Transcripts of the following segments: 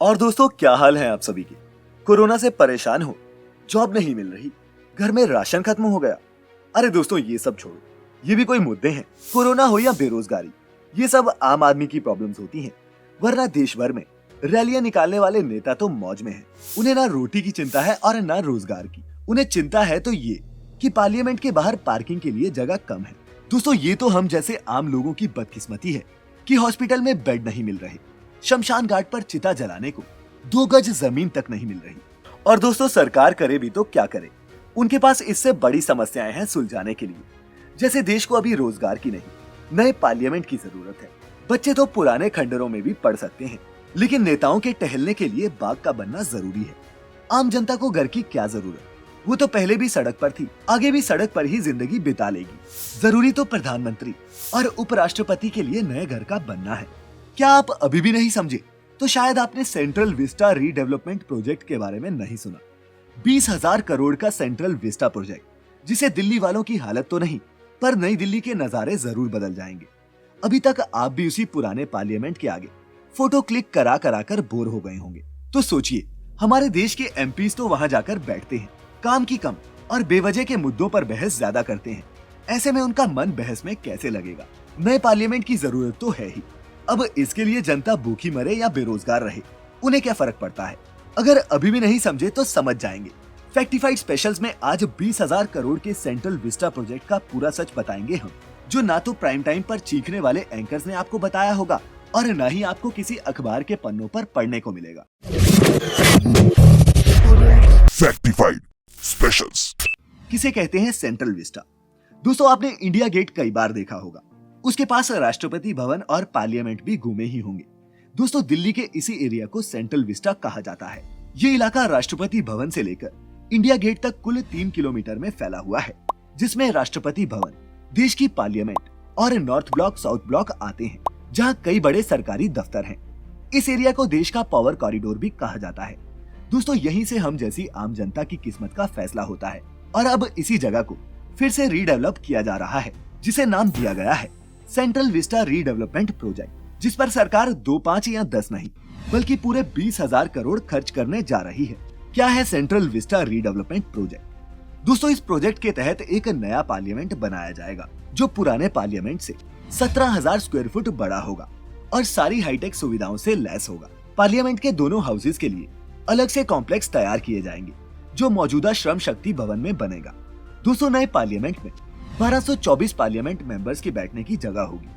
और दोस्तों, क्या हाल है आप सभी के। कोरोना से परेशान हो, जॉब नहीं मिल रही, घर में राशन खत्म हो गया। अरे दोस्तों, ये सब छोड़ो, ये भी कोई मुद्दे हैं। कोरोना हो या बेरोजगारी, ये सब आम आदमी की प्रॉब्लम्स होती हैं। वरना देश भर में रैलियां निकालने वाले नेता तो मौज में हैं। उन्हें ना रोटी की चिंता है और ना रोजगार की। उन्हें चिंता है तो ये कि पार्लियामेंट के बाहर पार्किंग के लिए जगह कम है। दोस्तों, ये तो हम जैसे आम लोगों की बदकिस्मती है कि हॉस्पिटल में बेड नहीं मिल रहे, शमशान घाट पर चिता जलाने को 2 गज जमीन तक नहीं मिल रही। और दोस्तों, सरकार करे भी तो क्या करे, उनके पास इससे बड़ी समस्याएं हैं सुलझाने के लिए। जैसे देश को अभी रोजगार की नहीं, नए पार्लियामेंट की जरूरत है। बच्चे तो पुराने खंडरों में भी पढ़ सकते हैं, लेकिन नेताओं के टहलने के लिए बाग का बनना जरूरी है। आम जनता को घर की क्या जरूरत, वो तो पहले भी सड़क पर थी, आगे भी सड़क पर ही जिंदगी बिता लेगी। जरूरी तो प्रधानमंत्री और उपराष्ट्रपति के लिए नए घर का बनना है। क्या आप अभी भी नहीं समझे? तो शायद आपने सेंट्रल विस्टा रीडेवलपमेंट प्रोजेक्ट के बारे में नहीं सुना। 20,000 करोड़ का सेंट्रल विस्टा प्रोजेक्ट, जिसे दिल्ली वालों की हालत तो नहीं, पर नई दिल्ली के नजारे जरूर बदल जाएंगे। अभी तक आप भी उसी पुराने पार्लियामेंट के आगे फोटो क्लिक करा करा कर बोर हो गए होंगे। तो सोचिए, हमारे देश के एमपीज तो वहां जाकर बैठते हैं, काम की कम और बेवजह के मुद्दों पर बहस ज्यादा करते हैं। ऐसे में उनका मन बहस में कैसे लगेगा? नए पार्लियामेंट की जरूरत तो है ही। अब इसके लिए जनता भूखी मरे या बेरोजगार रहे, उन्हें क्या फर्क पड़ता है? अगर अभी भी नहीं समझे तो समझ जाएंगे। फैक्टिफाइड स्पेशल्स में आज 20,000 करोड़ के सेंट्रल विस्टा प्रोजेक्ट का पूरा सच बताएंगे हम, जो ना तो प्राइम टाइम पर चीखने वाले एंकर्स ने आपको बताया होगा और न ही आपको किसी अखबार के पन्नों पर पढ़ने को मिलेगा। फैक्टिफाइड स्पेशल्स किसे कहते हैं सेंट्रल विस्टा? दोस्तों, आपने इंडिया गेट कई बार देखा होगा। उसके पास राष्ट्रपति भवन और पार्लियामेंट भी घूमे ही होंगे। दोस्तों, दिल्ली के इसी एरिया को सेंट्रल विस्टा कहा जाता है। ये इलाका राष्ट्रपति भवन से लेकर इंडिया गेट तक कुल 3 किलोमीटर में फैला हुआ है, जिसमें राष्ट्रपति भवन, देश की पार्लियामेंट और नॉर्थ ब्लॉक, साउथ ब्लॉक आते हैं, जहाँ कई बड़े सरकारी दफ्तर हैं। इस एरिया को देश का पावर कॉरिडोर भी कहा जाता है। दोस्तों, यहीं से हम जैसी आम जनता की किस्मत का फैसला होता है। और अब इसी जगह को फिर से रीडेवलप किया जा रहा है, जिसे नाम दिया गया है सेंट्रल विस्टा रीडेवलपमेंट प्रोजेक्ट, जिस पर सरकार 2, 5 या 10 नहीं, बल्कि पूरे 20,000 करोड़ खर्च करने जा रही है। क्या है सेंट्रल विस्टा रीडेवलपमेंट प्रोजेक्ट? दोस्तों, इस प्रोजेक्ट के तहत एक नया पार्लियामेंट बनाया जाएगा, जो पुराने पार्लियामेंट से 17,000 स्क्वायर फुट बड़ा होगा और सारी हाईटेक सुविधाओं से लैस होगा। पार्लियामेंट के दोनों हाउसेज के लिए अलग से कॉम्प्लेक्स तैयार किए जाएंगे, जो मौजूदा श्रम शक्ति भवन में बनेगा। दोस्तों, नए पार्लियामेंट में 1224 पार्लियामेंट मेंबर्स के बैठने की जगह होगी।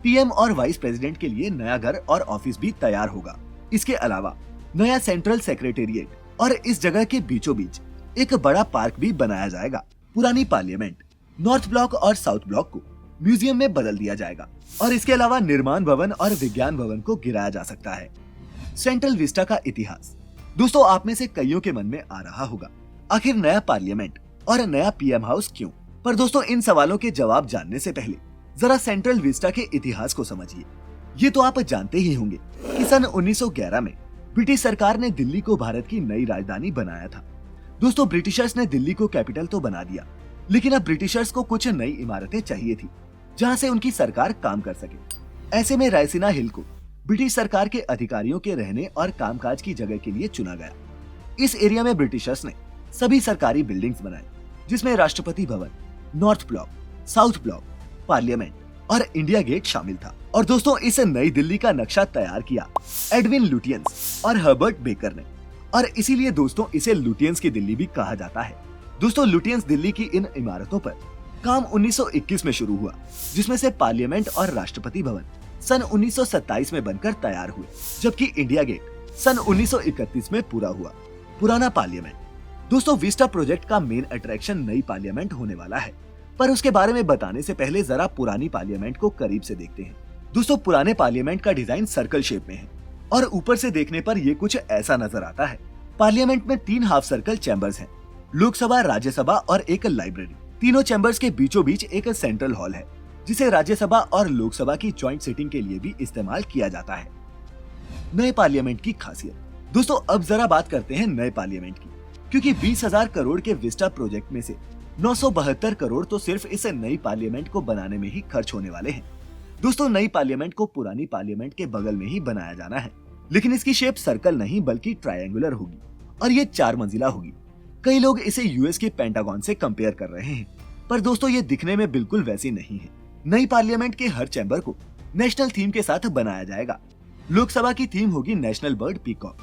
पीएम और वाइस प्रेसिडेंट के लिए नया घर और ऑफिस भी तैयार होगा। इसके अलावा नया सेंट्रल सेक्रेटेरिएट और इस जगह के बीचों बीच एक बड़ा पार्क भी बनाया जाएगा। पुरानी पार्लियामेंट, नॉर्थ ब्लॉक और साउथ ब्लॉक को म्यूजियम में बदल दिया जाएगा और इसके अलावा निर्माण भवन और विज्ञान भवन को गिराया जा सकता है। सेंट्रल विस्टा का इतिहास। दोस्तों, आप में से कईयों के मन में आ रहा होगा, आखिर नया पार्लियामेंट और नया पीएम हाउस क्यों? पर दोस्तों, इन सवालों के जवाब जानने से पहले जरा सेंट्रल विस्टा के इतिहास को समझिए। ये तो आप जानते ही होंगे कि सन 1911 में ब्रिटिश सरकार ने दिल्ली को भारत की नई राजधानी बनाया था। दोस्तों, ब्रिटिशर्स ने दिल्ली को कैपिटल तो बना दिया, लेकिन अब ब्रिटिशर्स को कुछ नई इमारतें चाहिए थी, जहाँ से उनकी सरकार काम कर सके। ऐसे में रायसीना हिल को ब्रिटिश सरकार के अधिकारियों के रहने और कामकाज की जगह के लिए चुना गया। इस एरिया में ब्रिटिशर्स ने सभी सरकारी बिल्डिंग्स बनाई, जिसमें Rashtrapati Bhavan, north block, south block, parliament और इंडिया गेट शामिल था। और दोस्तों, इस नई दिल्ली का नक्शा तैयार किया एडविन लुटियंस और हर्बर्ट बेकर ने, और इसीलिए दोस्तों इसे लुटियंस की दिल्ली भी कहा जाता है। दोस्तों, लुटियंस दिल्ली की इन इमारतों पर काम 1921 में शुरू हुआ, जिसमें से पार्लियामेंट और राष्ट्रपति भवन सन 1927 में बनकर तैयार हुए, जबकि इंडिया गेट सन 1931 में पूरा हुआ। पुराना पार्लियामेंट। दोस्तों, विस्टा प्रोजेक्ट का मेन अट्रैक्शन नई पार्लियामेंट होने वाला है, पर उसके बारे में बताने से पहले जरा पुरानी पार्लियामेंट को करीब से देखते हैं। दोस्तों, पुराने पार्लियामेंट का डिजाइन सर्कल शेप में है और ऊपर से देखने पर ये कुछ ऐसा नजर आता है। पार्लियामेंट में 3 हाफ सर्कल चैम्बर्स हैं, लोकसभा, राज्यसभा और एक लाइब्रेरी। तीनों चैम्बर्स के बीचों बीच एक सेंट्रल हॉल है, जिसे राज्यसभा और लोकसभा की ज्वाइंट सिटिंग के लिए भी इस्तेमाल किया जाता है। नए पार्लियामेंट की खासियत। दोस्तों, अब जरा बात करते हैं नए पार्लियामेंट की, क्योंकि 20,000 करोड़ के विस्टा प्रोजेक्ट में से 972 करोड़ तो सिर्फ इस नई पार्लियामेंट को बनाने में ही खर्च होने वाले हैं। दोस्तों, नई पार्लियामेंट को पुरानी पार्लियामेंट के बगल में ही बनाया जाना है, लेकिन इसकी शेप सर्कल नहीं बल्कि ट्रायंगुलर होगी और ये 4 मंजिला होगी। कई लोग इसे यूएस के पेंटागन से कंपेयर कर रहे हैं, पर दोस्तों ये दिखने में बिल्कुल वैसी नहीं है। नई पार्लियामेंट के हर चैम्बर को नेशनल थीम के साथ बनाया जाएगा। लोकसभा की थीम होगी नेशनल बर्ड पीकॉक,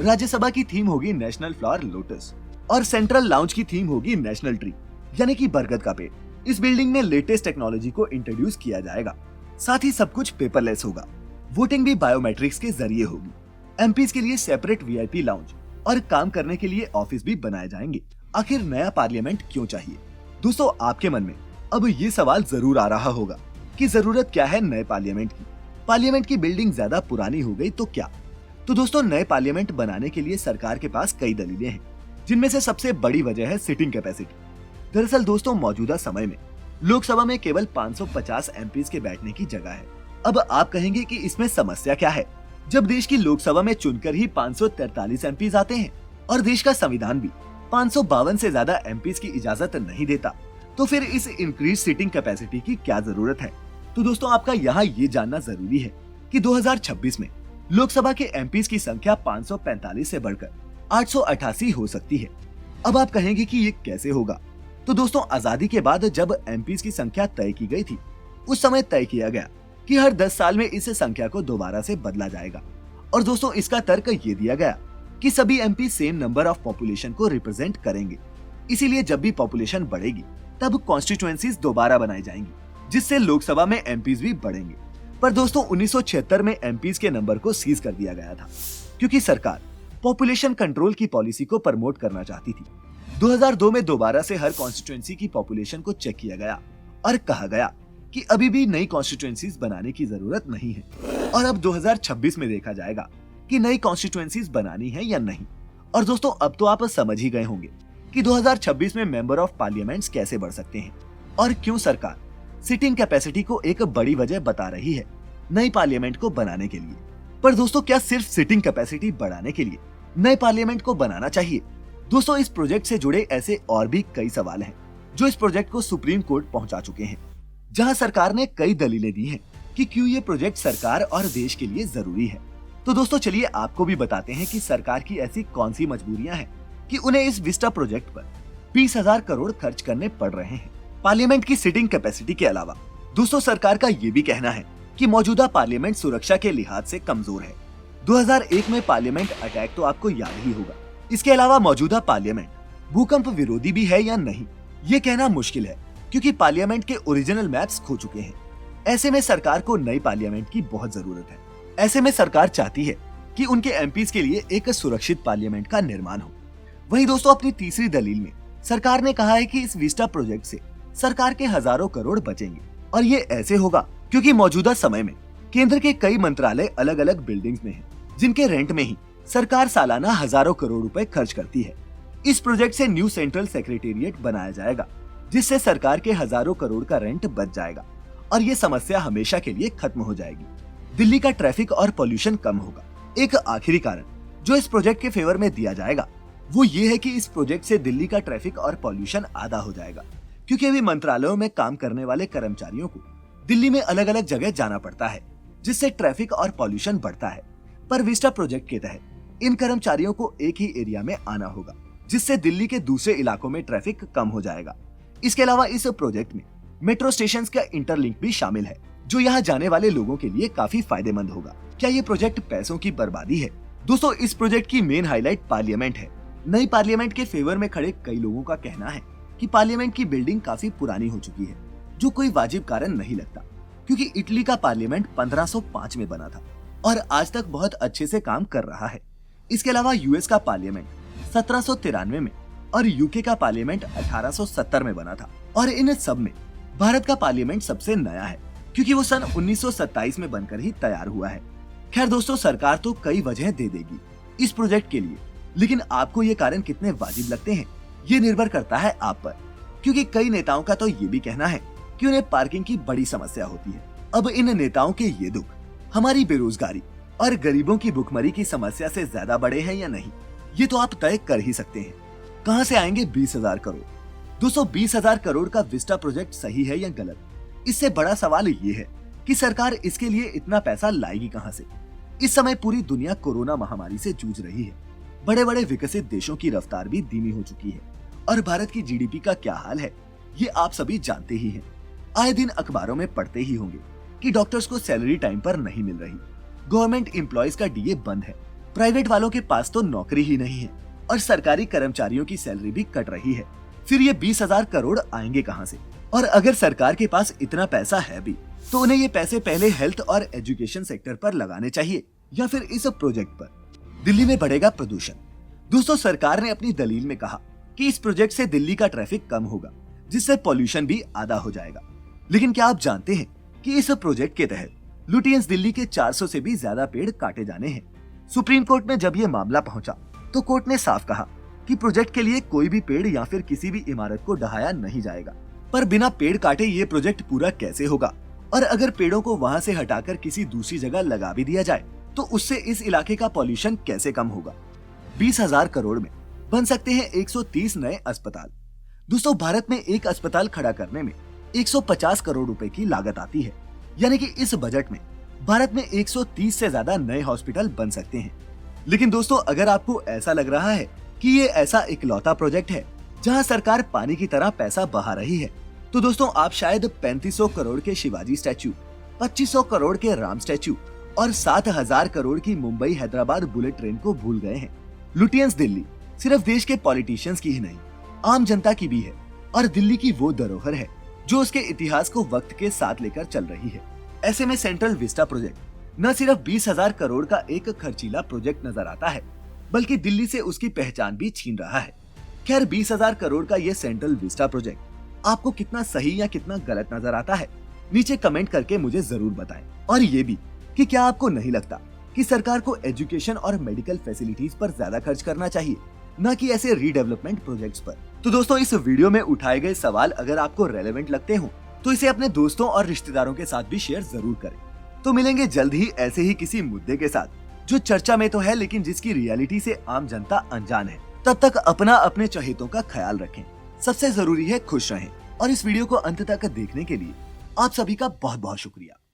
राज्यसभा की थीम होगी नेशनल फ्लावर लोटस और सेंट्रल लाउंज की थीम होगी नेशनल ट्री यानी कि बरगद का पेड़। इस बिल्डिंग में लेटेस्ट टेक्नोलॉजी को इंट्रोड्यूस किया जाएगा। साथ ही सब कुछ पेपरलेस होगा। वोटिंग भी बायोमेट्रिक्स के जरिए होगी। एमपीज के लिए सेपरेट वीआईपी लाउंज और काम करने के लिए ऑफिस भी बनाए जाएंगे। आखिर नया पार्लियामेंट क्यों चाहिए? दोस्तों, आपके मन में अब ये सवाल जरूर आ रहा होगा कि जरूरत क्या है नए पार्लियामेंट की? पार्लियामेंट की बिल्डिंग ज्यादा पुरानी हो गई तो क्या? तो दोस्तों, नए पार्लियामेंट बनाने के लिए सरकार के पास कई दलीलें हैं, जिनमें से सबसे बड़ी वजह है सिटिंग कैपेसिटी। दरअसल दोस्तों, मौजूदा समय में लोकसभा में केवल 550 एमपीज के बैठने की जगह है। अब आप कहेंगे कि इसमें समस्या क्या है, जब देश की लोकसभा में चुनकर ही 543 एमपीज आते हैं और देश का संविधान भी 552 से ज्यादा एमपीज की इजाजत नहीं देता, तो फिर इस इंक्रीज सीटिंग कैपेसिटी की क्या जरूरत है? तो दोस्तों, आपका यहाँ ये जानना जरूरी है कि 2026 में लोकसभा के एमपीज की संख्या 545 से बढ़कर 888 हो सकती है। अब आप कहेंगे कि ये कैसे होगा? तो दोस्तों, आजादी के बाद जब एमपीज की संख्या तय की गई थी, उस समय तय किया गया कि हर 10 साल में इस संख्या को दोबारा से बदला जाएगा। और दोस्तों, इसका तर्क ये दिया गया कि सभी MP same number of population को रिप्रेजेंट करेंगे। इसीलिए जब भी पॉपुलेशन बढ़ेगी तब कॉन्स्टिट्यूएंसीज दोबारा बनाई जाएंगी, जिससे लोकसभा में एमपीज भी बढ़ेंगे। पर दोस्तों, 1976 में एमपीज के नंबर को सीज कर दिया गया था, क्योंकि सरकार पॉपुलेशन कंट्रोल की पॉलिसी को प्रमोट करना चाहती थी। 2002 में दोबारा से हर कॉन्स्टिट्यूएंसी की पॉपुलेशन को चेक किया गया और कहा गया कि अभी भी नई कॉन्स्टिट्यूएंसीज बनाने की जरूरत नहीं है और अब 2026 में देखा जाएगा कि नई कॉन्स्टिट्यूएंसीज बनानी है या नहीं। और दोस्तों, अब तो आप समझ ही गए होंगे कि 2026 में मेंबर ऑफ पार्लियामेंट्स कैसे बढ़ सकते हैं और क्यों सरकार सिटिंग कैपेसिटी को एक बड़ी वजह बता रही है नई पार्लियामेंट को बनाने के लिए। पर दोस्तों, क्या सिर्फ सिटिंग कैपेसिटी बढ़ाने के लिए नए पार्लियामेंट को बनाना चाहिए? दोस्तों, इस प्रोजेक्ट से जुड़े ऐसे और भी कई सवाल हैं जो इस प्रोजेक्ट को सुप्रीम कोर्ट पहुंचा चुके हैं, जहां सरकार ने कई दलीलें दी हैं कि क्यों ये प्रोजेक्ट सरकार और देश के लिए जरूरी है। तो दोस्तों, चलिए आपको भी बताते हैं कि सरकार की ऐसी कौन सी मजबूरियां हैं कि उन्हें इस विस्टा प्रोजेक्ट पर 20,000 करोड़ खर्च करने पड़ रहे हैं। पार्लियामेंट की सिटिंग कैपेसिटी के अलावा दोस्तों, सरकार का ये भी कहना है कि मौजूदा पार्लियामेंट सुरक्षा के लिहाज से कमजोर है। 2001 में पार्लियामेंट अटैक तो आपको याद ही होगा। इसके अलावा मौजूदा पार्लियामेंट भूकंप विरोधी भी है या नहीं, ये कहना मुश्किल है, क्योंकि पार्लियामेंट के ओरिजिनल मैप्स खो चुके हैं। ऐसे में सरकार को नई पार्लियामेंट की बहुत जरूरत है। ऐसे में सरकार चाहती है कि उनके एमपीज के लिए एक सुरक्षित पार्लियामेंट का निर्माण हो। वहीं दोस्तों, अपनी तीसरी दलील में सरकार ने कहा है कि इस विस्टा प्रोजेक्ट से सरकार के हजारों करोड़ बचेंगे और ये ऐसे होगा क्योंकि मौजूदा समय में केंद्र के कई मंत्रालय अलग अलग बिल्डिंग्स में हैं, जिनके रेंट में ही सरकार सालाना हजारों करोड़ रुपए खर्च करती है। इस प्रोजेक्ट से न्यू सेंट्रल सेक्रेटेरिएट बनाया जाएगा, जिससे सरकार के हजारों करोड़ का रेंट बच जाएगा और ये समस्या हमेशा के लिए खत्म हो जाएगी। दिल्ली का ट्रैफिक और पोल्यूशन कम होगा। एक आखिरी कारण जो इस प्रोजेक्ट के फेवर में दिया जाएगा वो ये है कि इस प्रोजेक्ट से दिल्ली का ट्रैफिक और पोल्यूशन आधा हो जाएगा, क्योंकि अभी मंत्रालयों में काम करने वाले कर्मचारियों को दिल्ली में अलग अलग जगह जाना पड़ता है, जिससे ट्रैफिक और पोल्यूशन बढ़ता है। पर विस्टा प्रोजेक्ट के तहत इन कर्मचारियों को एक ही एरिया में आना होगा, जिससे दिल्ली के दूसरे इलाकों में ट्रैफिक कम हो जाएगा। इसके अलावा इस प्रोजेक्ट में मेट्रो स्टेशन का इंटरलिंक भी शामिल है, जो यहाँ जाने वाले लोगों के लिए काफी फायदेमंद होगा। क्या ये प्रोजेक्ट पैसों की बर्बादी है? दोस्तों, इस प्रोजेक्ट की मेन हाईलाइट पार्लियामेंट है। नई पार्लियामेंट के फेवर में खड़े कई लोगों का कहना है कि पार्लियामेंट की बिल्डिंग काफी पुरानी हो चुकी है, जो कोई वाजिब कारण नहीं लगता, क्योंकि इटली का पार्लियामेंट 1505 में बना था और आज तक बहुत अच्छे से काम कर रहा है। इसके अलावा यूएस का पार्लियामेंट 1793 में और यूके का पार्लियामेंट 1870 में बना था और इन सब में भारत का पार्लियामेंट सबसे नया है, क्योंकि वो सन 1927 में बनकर ही तैयार हुआ है। खैर दोस्तों, सरकार तो कई वजह दे देगी इस प्रोजेक्ट के लिए, लेकिन आपको ये कारण कितने वाजिब लगते हैं ये निर्भर करता है आप पर, क्योंकि कई नेताओं का तो ये भी कहना है कि उन्हें पार्किंग की बड़ी समस्या होती है। अब इन नेताओं के ये दुख हमारी बेरोजगारी और गरीबों की भुखमरी की समस्या से ज्यादा बड़े हैं या नहीं, ये तो आप तय कर ही सकते हैं। कहां से आएंगे 20,000 करोड़? दोस्तों, 20,000 करोड़ का विस्टा प्रोजेक्ट सही है या गलत? इससे बड़ा सवाल ये है कि सरकार इसके लिए इतना पैसा लाएगी कहां से? इस समय पूरी दुनिया कोरोना महामारी से जूझ रही है। बड़े बड़े विकसित देशों की रफ्तार भी धीमी हो चुकी है और भारत की जीडीपी का क्या हाल है ये आप सभी जानते ही हैं। आए दिन अखबारों में पढ़ते ही होंगे कि डॉक्टर्स को सैलरी टाइम पर नहीं मिल रही, गवर्नमेंट एम्प्लॉयज का डीए बंद है, प्राइवेट वालों के पास तो नौकरी ही नहीं है और सरकारी कर्मचारियों की सैलरी भी कट रही है। फिर ये 20,000 करोड़ आएंगे कहां से? और अगर सरकार के पास इतना पैसा है भी तो उन्हें ये पैसे पहले हेल्थ और एजुकेशन सेक्टर पर लगाने चाहिए या फिर इस प्रोजेक्ट पर। दिल्ली में बढ़ेगा प्रदूषण। दोस्तों, सरकार ने अपनी दलील में कहा कि इस प्रोजेक्ट से दिल्ली का ट्रैफिक कम होगा, जिससे पॉल्यूशन भी आधा हो जाएगा। लेकिन क्या आप जानते हैं कि इस प्रोजेक्ट के तहत लुटियंस दिल्ली के 400 से भी ज्यादा पेड़ काटे जाने हैं। सुप्रीम कोर्ट में जब ये मामला पहुंचा तो कोर्ट ने साफ कहा कि प्रोजेक्ट के लिए कोई भी पेड़ या फिर किसी भी इमारत को ढहाया नहीं जाएगा। पर बिना पेड़ काटे ये प्रोजेक्ट पूरा कैसे होगा? और अगर पेड़ों को वहां से हटाकर किसी दूसरी जगह लगा भी दिया जाए तो उससे इस इलाके का पॉल्यूशन कैसे कम होगा? 20,000 करोड़ में बन सकते हैं 130 नए अस्पताल। दोस्तों, भारत में एक अस्पताल खड़ा करने में 150 करोड़ रुपए की लागत आती है, यानी कि इस बजट में भारत में 130 से ज्यादा नए हॉस्पिटल बन सकते हैं। लेकिन दोस्तों, अगर आपको ऐसा लग रहा है कि ये ऐसा इकलौता प्रोजेक्ट है जहां सरकार पानी की तरह पैसा बहा रही है, तो दोस्तों आप शायद 3500 करोड़ के शिवाजी स्टैच्यू, 2500 करोड़ के राम स्टैच्यू और 7,000 करोड़ की मुंबई हैदराबाद बुलेट ट्रेन को भूल गए हैं। लुटियंस दिल्ली सिर्फ देश के पॉलिटिशियंस की ही नहीं, आम जनता की भी है और दिल्ली की वो धरोहर है जो उसके इतिहास को वक्त के साथ लेकर चल रही है। ऐसे में सेंट्रल विस्टा प्रोजेक्ट न सिर्फ 20,000 करोड़ का एक खर्चीला प्रोजेक्ट नजर आता है, बल्कि दिल्ली से उसकी पहचान भी छीन रहा है। खैर, 20,000 करोड़ का ये सेंट्रल विस्टा प्रोजेक्ट आपको कितना सही या कितना गलत नजर आता है, नीचे कमेंट करके मुझे जरूर बताएं। और ये भी कि क्या आपको नहीं लगता कि सरकार को एजुकेशन और मेडिकल फैसिलिटीज पर ज्यादा खर्च करना चाहिए, न कि ऐसे रीडेवलपमेंट प्रोजेक्ट्स पर? तो दोस्तों, इस वीडियो में उठाए गए सवाल अगर आपको रेलेवेंट लगते हो तो इसे अपने दोस्तों और रिश्तेदारों के साथ भी शेयर जरूर करें। तो मिलेंगे जल्द ही ऐसे ही किसी मुद्दे के साथ जो चर्चा में तो है लेकिन जिसकी रियलिटी से आम जनता अनजान है। तब तक अपना अपने चहेतों का ख्याल रखें। सबसे जरूरी है खुश रहें। और इस वीडियो को अंत तक देखने के लिए आप सभी का बहुत बहुत शुक्रिया।